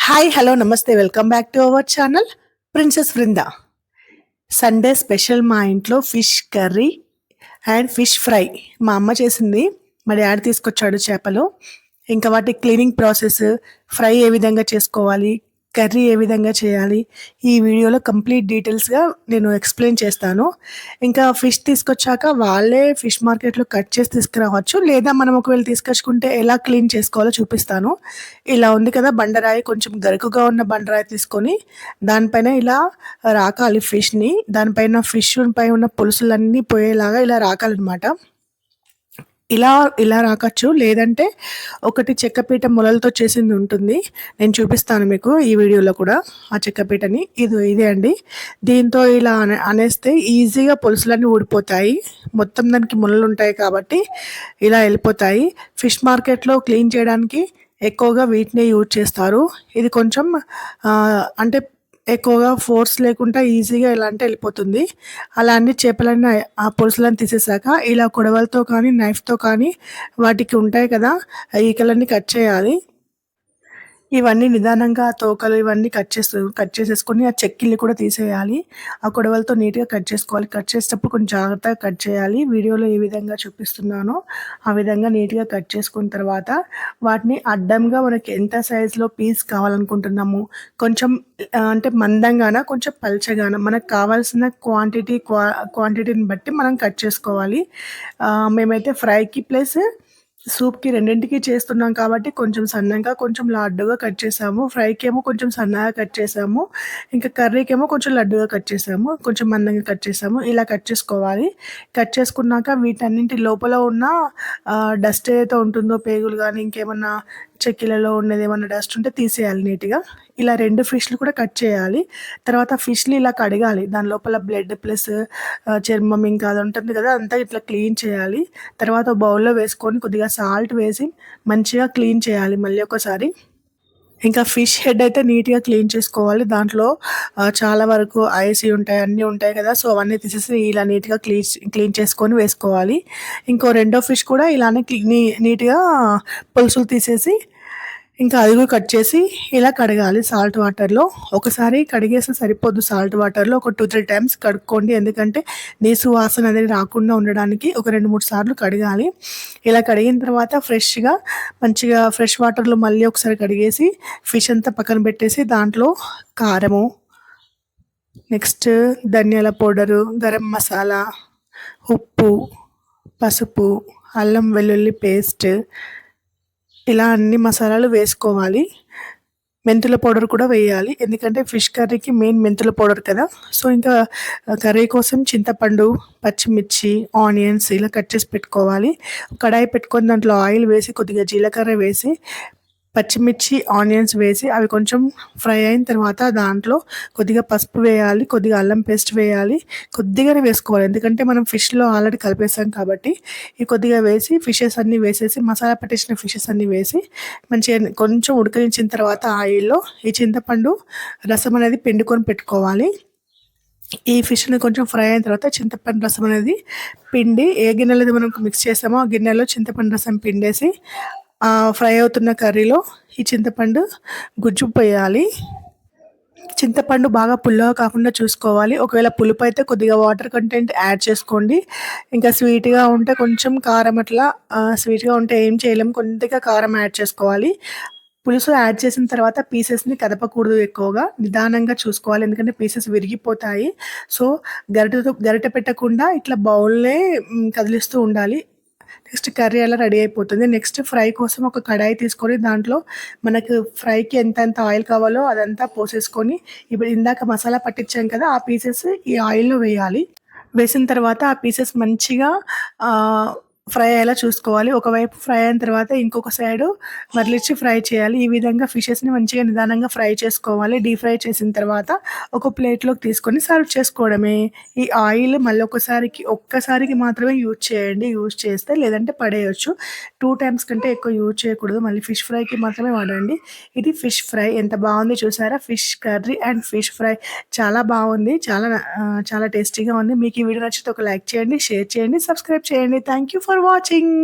Hi hello నమస్తే welcome back to our channel princess Brinda. Sunday special మా ఇంట్లో fish curry and fish fry మా అమ్మ చేసింది. మా డాడీ తీసుకొచ్చాడు చేపలు. ఇంకా వాటి క్లీనింగ్ ప్రాసెస్, ఫ్రై ఏ విధంగా చేసుకోవాలి, కర్రీ ఏ విధంగా చేయాలి, ఈ వీడియోలో కంప్లీట్ డీటెయిల్స్గా నేను ఎక్స్ప్లెయిన్ చేస్తాను. ఇంకా ఫిష్ తీసుకొచ్చాక వాళ్ళే ఫిష్ మార్కెట్లో కట్ చేసి తీసుకురావచ్చు, లేదా మనం ఒకవేళ తీసుకొచ్చుకుంటే ఎలా క్లీన్ చేసుకోవాలో చూపిస్తాను. ఇలా ఉంది కదా బండరాయి, కొంచెం గరుకుగా ఉన్న బండరాయి తీసుకొని దానిపైన ఇలా రాకాలి ఫిష్ని. దానిపైన ఫిష్ పై ఉన్న పులుసులన్నీ పోయేలాగా ఇలా రాకాలన్నమాట. ఇలా ఇలా రాకచ్చు, లేదంటే ఒకటి చెక్కపీట మొలలతో చేసింది ఉంటుంది. నేను చూపిస్తాను మీకు ఈ వీడియోలో కూడా ఆ చెక్కపీటని. ఇదే అండి. దీంతో ఇలా అనేస్తే ఈజీగా పులుసులన్నీ ఊడిపోతాయి. మొత్తం దానికి మొలలు ఉంటాయి కాబట్టి ఇలా వెళ్ళిపోతాయి. ఫిష్ మార్కెట్లో క్లీన్ చేయడానికి ఎక్కువగా వీటినే యూజ్ చేస్తారు. ఇది కొంచెం అంటే ఎక్కువగా ఫోర్స్ లేకుండా ఈజీగా ఎలా అంటే వెళ్ళిపోతుంది. అలా అన్ని చేపలన్నీ ఆ పులుసులను తీసేసాక ఇలా కొడవలతో కానీ నైఫ్తో కానీ వాటికి ఉంటాయి కదా ఈకలన్నీ కట్ చేయాలి. ఇవన్నీ నిదానంగా తోకలు ఇవన్నీ కట్ చేసేసుకొని ఆ చెక్కిళ్ళు కూడా తీసేయాలి. ఆ కొడవలతో నీట్‌గా కట్ చేసుకోవాలి. కట్ చేసేటప్పుడు కొంచెం జాగ్రత్తగా కట్ చేయాలి. వీడియోలో ఏ విధంగా చూపిస్తున్నానో ఆ విధంగా నీట్‌గా కట్ చేసుకున్న తర్వాత వాటిని అడ్డంగా మనకి ఎంత సైజులో పీస్ కావాలనుకుంటున్నాము, కొంచెం అంటే మందంగానా, కొంచెం పల్చగానా, మనకు కావాల్సిన క్వాంటిటీని బట్టి మనం కట్ చేసుకోవాలి. మేమైతే ఫ్రైకి ప్లస్ సూప్‌కి రెండింటికి చేస్తున్నాం కాబట్టి కొంచెం సన్నంగా, కొంచెం లడ్డుగా కట్ చేసాము. ఫ్రైకేమో కొంచెం సన్నగా కట్ చేసాము. ఇంకా కర్రీకేమో కొంచెం లడ్డుగా కట్ చేసాము. కొంచెం మందంగా కట్ చేసాము. ఇలా కట్ చేసుకోవాలి. కట్ చేసుకున్నాక వీటన్నింటి లోపల ఉన్న డస్ట్ ఏదైతే ఉంటుందో, పేగులు కానీ ఇంకేమన్నా చెక్కిలలో ఉన్నది ఏమన్నా డస్ట్ ఉంటే తీసేయాలి నీట్‌గా. ఇలా 2 ఫిష్‌లు కూడా కట్ చేయాలి. తర్వాత ఫిష్‌ని ఇలా కడగాలి. దాని లోపల బ్లడ్ ప్లస్ చర్మం ఇంకా అది ఉంటుంది కదా, అంతా ఇట్లా క్లీన్ చేయాలి. తర్వాత బౌల్‌లో వేసుకొని కొద్దిగా సాల్ట్ వేసి మంచిగా క్లీన్ చేయాలి మళ్ళీ ఒకసారి. ఇంకా ఫిష్ హెడ్ అయితే నీట్‌గా క్లీన్ చేసుకోవాలి. దాంట్లో చాలా వరకు ఐస్ ఉంటాయి, అన్నీ ఉంటాయి కదా! సో, అవన్నీ తీసేసి ఇలా నీట్‌గా క్లీన్ చేసుకొని వేసుకోవాలి. ఇంకో రెండో ఫిష్ కూడా ఇలానే నీట్‌గా పులుసులు తీసేసి ఇంకా అది కూడా కట్ చేసి ఇలా కడగాలి సాల్ట్ వాటర్‌లో. ఒకసారి కడిగేస్తే సరిపోదు సాల్ట్ వాటర్‌లో. ఒక 2, 3 టైమ్స్ కడుక్కోండి. ఎందుకంటే నీసు వాసన అనేది రాకుండా ఉండడానికి ఒక 2, 3 సార్లు కడగాలి. ఇలా కడిగిన తర్వాత మంచిగా ఫ్రెష్ వాటర్‌లో మళ్ళీ ఒకసారి కడిగేసి ఫిష్ అంతా పక్కన పెట్టేసి దాంట్లో కారము, నెక్స్ట్ ధనియాల పౌడరు, గరం మసాలా, ఉప్పు, పసుపు, అల్లం వెల్లుల్లి పేస్ట్, ఇలా అన్ని మసాలాలు వేసుకోవాలి. మెంతుల పౌడర్ కూడా వేయాలి. ఎందుకంటే ఫిష్ కర్రీకి మెయిన్ మెంతుల పౌడర్ కదా! సో, ఇంకా కర్రీ కోసం చింతపండు, పచ్చిమిర్చి, ఆనియన్స్ ఇలా కట్ చేసి పెట్టుకోవాలి. కడాయి పెట్టుకొని దాంట్లో ఆయిల్ వేసి కొద్దిగా జీలకర్ర వేసి పచ్చిమిర్చి, ఆనియన్స్ వేసి అవి కొంచెం ఫ్రై అయిన తర్వాత దాంట్లో కొద్దిగా పసుపు వేయాలి, కొద్దిగా అల్లం పేస్ట్ వేయాలి. కొద్దిగానే వేసుకోవాలి. ఎందుకంటే మనం ఫిష్‌లో ఆల్రెడీ కలిపేసాం కాబట్టి ఈ కొద్దిగా వేసి ఫిషెస్ అన్నీ వేసేసి మసాలా పట్టేసిన ఫిషెస్ అన్నీ వేసి మంచిగా కొంచెం ఉడకనించిన తర్వాత ఆయిల్‌లో ఈ చింతపండు రసం అనేది పిండుకొని పెట్టుకోవాలి. ఈ ఫిష్‌ని కొంచెం ఫ్రై అయిన తర్వాత చింతపండు రసం అనేది పిండి ఏ గిన్నెలో అయితే మనం మిక్స్ చేసామో ఆ గిన్నెలో చింతపండు రసం పిండేసి ఫ్రై అవుతున్న కర్రీలో ఈ చింతపండు గుజ్జు పోయాలి. చింతపండు బాగా పుల్లగా కాకుండా చూసుకోవాలి. ఒకవేళ పులుపు అయితే కొద్దిగా వాటర్ కంటెంట్ యాడ్ చేసుకోండి. ఇంకా స్వీట్‌గా ఉంటే కొంచెం కారం అట్లా స్వీట్‌గా ఉంటే ఏం చేయలేము. కొద్దిగా కారం యాడ్ చేసుకోవాలి. పులుసు యాడ్ చేసిన తర్వాత పీసెస్‌ని కదపకూడదు ఎక్కువగా. నిదానంగా చూసుకోవాలి. ఎందుకంటే పీసెస్ విరిగిపోతాయి. సో, గరిటె పెట్టకుండా ఇట్లా బౌల్‌నే కదిలిస్తూ ఉండాలి. నెక్స్ట్ కర్రీ అలా రెడీ అయిపోతుంది. నెక్స్ట్ ఫ్రై కోసం ఒక కడాయి తీసుకొని దాంట్లో మనకు ఫ్రైకి ఎంతెంత ఆయిల్ కావాలో అదంతా పోసేసుకొని ఇప్పుడు ఇందాక మసాలా పట్టించాం కదా, ఆ పీసెస్ ఈ ఆయిల్‌లో వేయాలి. వేసిన తర్వాత ఆ పీసెస్ మంచిగా ఫ్రై అయ్యేలా చూసుకోవాలి. ఒకవైపు ఫ్రై అయిన తర్వాత ఇంకొక సైడు మరలిచ్చి ఫ్రై చేయాలి. ఈ విధంగా ఫిషెస్‌ని మంచిగా నిదానంగా ఫ్రై చేసుకోవాలి. డీప్ ఫ్రై చేసిన తర్వాత ఒక ప్లేట్‌లోకి తీసుకొని సర్వ్ చేసుకోవడమే. ఈ ఆయిల్ మళ్ళీ ఒక్కసారికి మాత్రమే యూజ్ చేయండి. యూజ్ చేస్తే లేదంటే పడేయొచ్చు. 2 టైమ్స్ కంటే ఎక్కువ యూజ్ చేయకూడదు. మళ్ళీ ఫిష్ ఫ్రైకి మాత్రమే వాడండి. ఇది ఫిష్ ఫ్రై ఎంత బాగుంది చూసారా? Fish curry and fish fry చాలా బాగుంది. చాలా టేస్టీగా ఉంది. మీకు ఈ వీడియో నచ్చితే ఒక లైక్ చేయండి, షేర్ చేయండి, సబ్స్క్రైబ్ చేయండి. Thank you for watching.